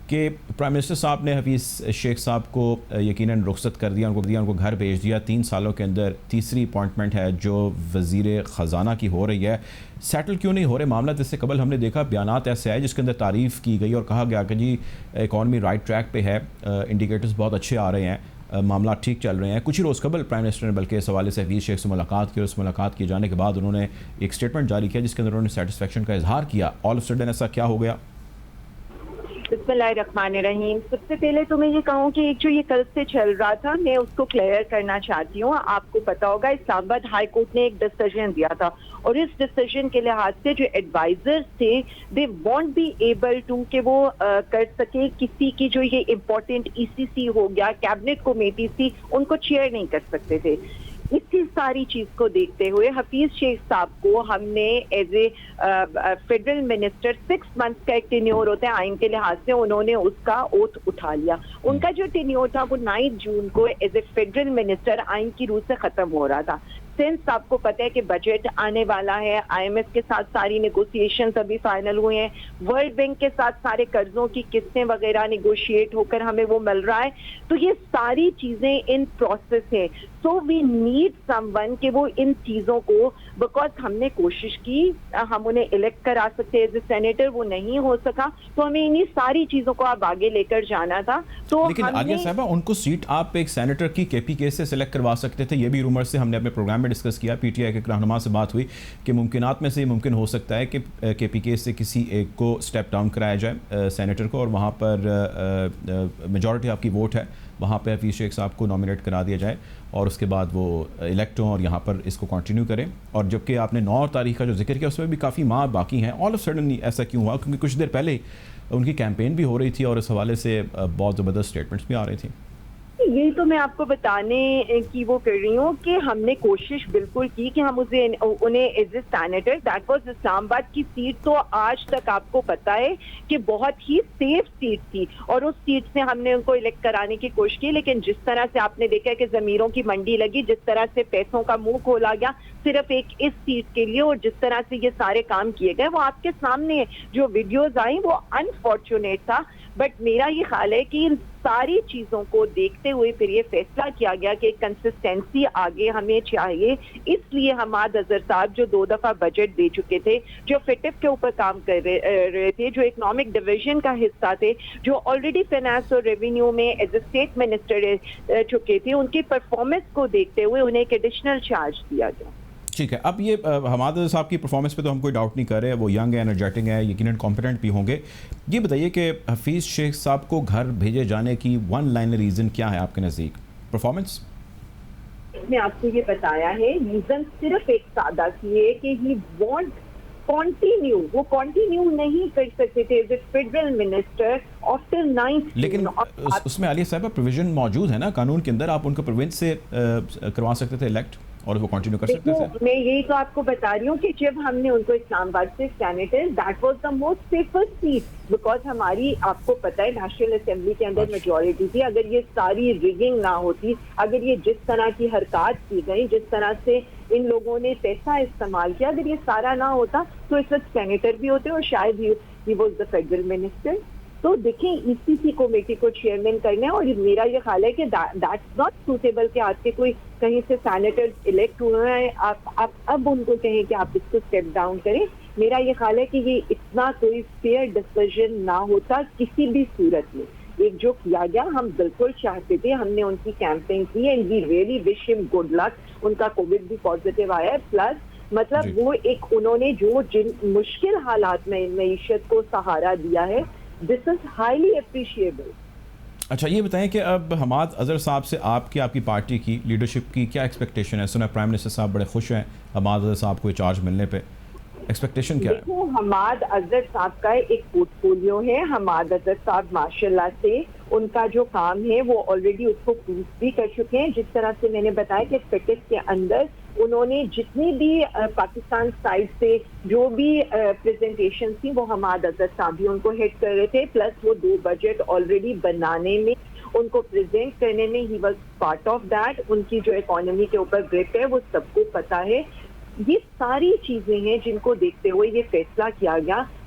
کہ prime minister صاحب نے حفیظ شیخ صاحب کو یقیناً رخصت کر دیا، ان کو گھر بھیج دیا. 3 سالوں کے اندر تیسری اپوائنٹمنٹ ہے جو وزیر خزانہ کی ہو رہی ہے. سیٹل کیوں نہیں ہو رہے معاملات؟ اس سے قبل ہم نے دیکھا بیانات ایسے آئے جس کے اندر تعریف کی گئی اور کہا گیا کہ جی اکانومی رائٹ ٹریک پہ ہے، انڈیکیٹرز بہت اچھے آ رہے ہیں، معاملات ٹھیک چل رہے ہیں. کچھ ہی روز قبل پرائم منسٹر نے بلکہ اس حوالے سے حفیظ شیخ سے ملاقات کی، اور اس ملاقات کیے جانے کے بعد انہوں نے ایک اسٹیٹمنٹ جاری کیا جس کے اندر انہوں نے سیٹسفیکشن کا اظہار کیا. آل آف سڈن ایسا کیا ہو گیا؟ بسم اللہ الرحمن الرحیم. سب سے پہلے تو میں یہ کہوں کہ ایک جو یہ کل سے چل رہا تھا میں اس کو کلیئر کرنا چاہتی ہوں. آپ کو پتا ہوگا اسلام آباد ہائی کورٹ نے ایک ڈیسیژن دیا تھا، اور اس ڈیسیژن کے لحاظ سے جو ایڈوائزرز تھے they want be able to کہ وہ کر سکے کسی کی جو یہ امپورٹنٹ ای سی سی ہو گیا، کیبنٹ کمیٹی تھی، ان کو چیئر نہیں کر سکتے تھے. اسی ساری چیز کو دیکھتے ہوئے حفیظ شیخ صاحب کو ہم نے as a federal minister 6 months کا ایک ٹینیور ہوتا ہے آئین کے لحاظ سے، انہوں نے اس کا اوتھ اٹھا لیا. ان کا جو ٹینیور تھا وہ 9 جون کو ایز اے فیڈرل منسٹر آئین کی روح سے ختم ہو رہا تھا. سنس آپ کو پتہ ہے کہ بجٹ آنے والا ہے، آئی ایم ایف کے ساتھ ساری نیگوسیشنز ابھی فائنل ہوئے ہیں، ورلڈ بینک کے ساتھ سارے قرضوں کی قسطیں وغیرہ نیگوشیٹ ہو کر ہمیں وہ مل رہا ہے، تو یہ ساری چیزیں ان پروسیس ہیں. سو وی نیڈ سم ون کہ وہ ان چیزوں کو، بیکاز ہم نے کوشش کی ہم انہیں الیکٹ کرا سکتے ایز اے سینیٹر، وہ نہیں ہو سکا، تو ہمیں انہی ساری چیزوں کو آپ آگے لے کر جانا تھا. تو لیکن عالیہ صاحبہ ان کو سیٹ آپ ایک سینیٹر کی کے پی کے سے سلیکٹ کروا سکتے تھے. یہ بھی رومر سے ہم نے اپنے پروگرام میں ڈسکس کیا، پی ٹی آئی کے رہنما سے بات ہوئی کہ ممکنات میں سے یہ ممکن ہو سکتا ہے کہ کے پی کے سے کسی ایک کو اسٹیپ ڈاؤن کرایا جائے سینیٹر کو، اور وہاں پر میجورٹی آپ کی ووٹ ہے، وہاں پہ حفیظ شیخ صاحب کو نامنیٹ کرا دیا جائے اور اس کے بعد وہ الیکٹ ہوں اور یہاں پر اس کو کنٹینیو کریں. اور جبکہ آپ نے 9 تاریخ کا جو ذکر کیا اس میں بھی کافی ماہ باقی ہیں. آل آف سڈن ایسا کیوں ہوا؟ کیونکہ کچھ دیر پہلے ان کی کیمپین بھی ہو رہی تھی اور اس حوالے سے بہت زبردست اسٹیٹمنٹس بھی آ رہی تھیں. یہی تو میں آپ کو بتانے کی وہ کر رہی ہوں کہ ہم نے کوشش بالکل کی کہ ہم انہیں as a senator, that was Islamabad کی سیٹ تو آج تک آپ کو پتا ہے کہ بہت ہی سیف سیٹ تھی، اور اس سیٹ سے ہم نے ان کو الیکٹ کرانے کی کوشش کی. لیکن جس طرح سے آپ نے دیکھا کہ ضمیروں کی منڈی لگی، جس طرح سے پیسوں کا منہ کھولا گیا صرف ایک اس سیٹ کے لیے، اور جس طرح سے یہ سارے کام کیے گئے وہ آپ کے سامنے جو ویڈیوز آئیں وہ انفارچونیٹ تھا. بٹ میرا یہ خیال ہے کہ ان ساری چیزوں کو دیکھتے ہوئے پھر یہ فیصلہ کیا گیا کہ کنسسٹنسی آگے ہمیں چاہیے. اس لیے حماد اظہر صاحب جو 2 دفعہ بجٹ دے چکے تھے، جو فٹف کے اوپر کام کر رہے تھے، جو اکنامک ڈویژن کا حصہ تھے، جو آلریڈی فائنانس اور ریونیو میں ایز اے اسٹیٹ منسٹر رہ چکے تھے، ان کی پرفارمنس کو دیکھتے ہوئے انہیں ایک ایڈیشنل چارج دیا گیا. ٹھیک ہے. اب یہ حماد اظہر صاحب کی پرفارمنس پہ تو ہم کوئی ڈاؤٹ نہیں کر رہے، وہ ینگ ہے، انرجیٹک ہے، یقیناً کمپیٹنٹ بھی ہوں گے. یہ بتائیے کہ حفیظ شیخ صاحب کو گھر بھیجے جانے کی ون لائن ریزن کیا ہے آپ کے نزدیک؟ پرفارمنس؟ میں آپ کو یہ بتایا ہے، ریزن صرف ایک سادہ سی ہے کہ ہی وانٹ کنٹینیو، وہ کنٹینیو نہیں کر سکتے تھے as a federal minister after 9th. لیکن اس میں عالیہ صاحبہ پروویژن موجود ہے نا قانون کے اندر، آپ ان کو پروونس سے کروا سکتے تھے الیکٹ اور وہ کنٹینیو کر سکتے تھے. میں یہی تو آپ کو بتا رہی ہوں کہ جب ہم نے ان کو اسلام آباد سے senator, that was the most safest seat, because ہماری آپ کو پتہ ہے نیشنل اسمبلی کے اندر میجورٹی تھی. اگر یہ ساری ریگنگ نہ ہوتی، اگر یہ جس طرح کی حرکات کی گئی، جس طرح سے ان لوگوں نے پیسہ استعمال کیا، اگر یہ سارا نہ ہوتا تو اس وقت سینیٹر بھی ہوتے اور شاید he was the federal minister. تو دیکھیں ای سی سی کمیٹی کو چیئرمین کرنا ہے، اور میرا یہ خیال ہے کہ دیٹس ناٹ سوٹیبل کہ آپ کے کوئی کہیں سے سینیٹر الیکٹ ہوئے ہیں، آپ اب ان کو کہیں کہ آپ اس کو اسٹیپ ڈاؤن کریں. میرا یہ خیال ہے کہ یہ اتنا کوئی فیئر ڈسیژن نہ ہوتا کسی بھی صورت میں. ایک جو کیا گیا ہم بالکل چاہتے تھے، ہم نے ان کی کیمپین کی اینڈ وی ریئلی وش ہم گڈ لک. ان کا کووڈ بھی پازیٹیو آیا ہے، پلس مطلب وہ ایک انہوں نے جو جن مشکل حالات میں معیشت کو سہارا دیا ہے، دس از ہائیلی اپریشیبل. اچھا یہ بتائیں کہ اب حماد اظہر صاحب سے آپ کی پارٹی کی لیڈرشپ کی کیا ایکسپیکٹیشن ہے؟ سنا پرائم منسٹر صاحب بڑے خوش ہیں حماد اظہر صاحب کو چارج ملنے پہ، ایکسپیکٹیشن کیا ہے؟ دیکھو حماد اظہر صاحب کا ایک پورٹ فولیو ہے. حماد اظہر صاحب ماشاء اللہ سے ان کا جو کام ہے وہ آلریڈی اس کو پروف بھی کر چکے ہیں. جس طرح سے میں نے بتایا کہ فٹس کے اندر انہوں نے جتنی بھی پاکستان سائڈ سے جو بھی پریزنٹیشن تھی وہ حماد اظہر صاحب بھی ان کو ہیڈ کر رہے تھے، پلس وہ 2 بجٹ آلریڈی بنانے میں، ان کو پریزنٹ کرنے میں ہی واز پارٹ آف دیٹ. ان کی جو اکانومی کے اوپر گرپ ہے وہ سب کو پتا ہے. یہ ساری چیزیں ہیں جن کو دیکھتے ہوئے یہ فیصلہ کیا گیا.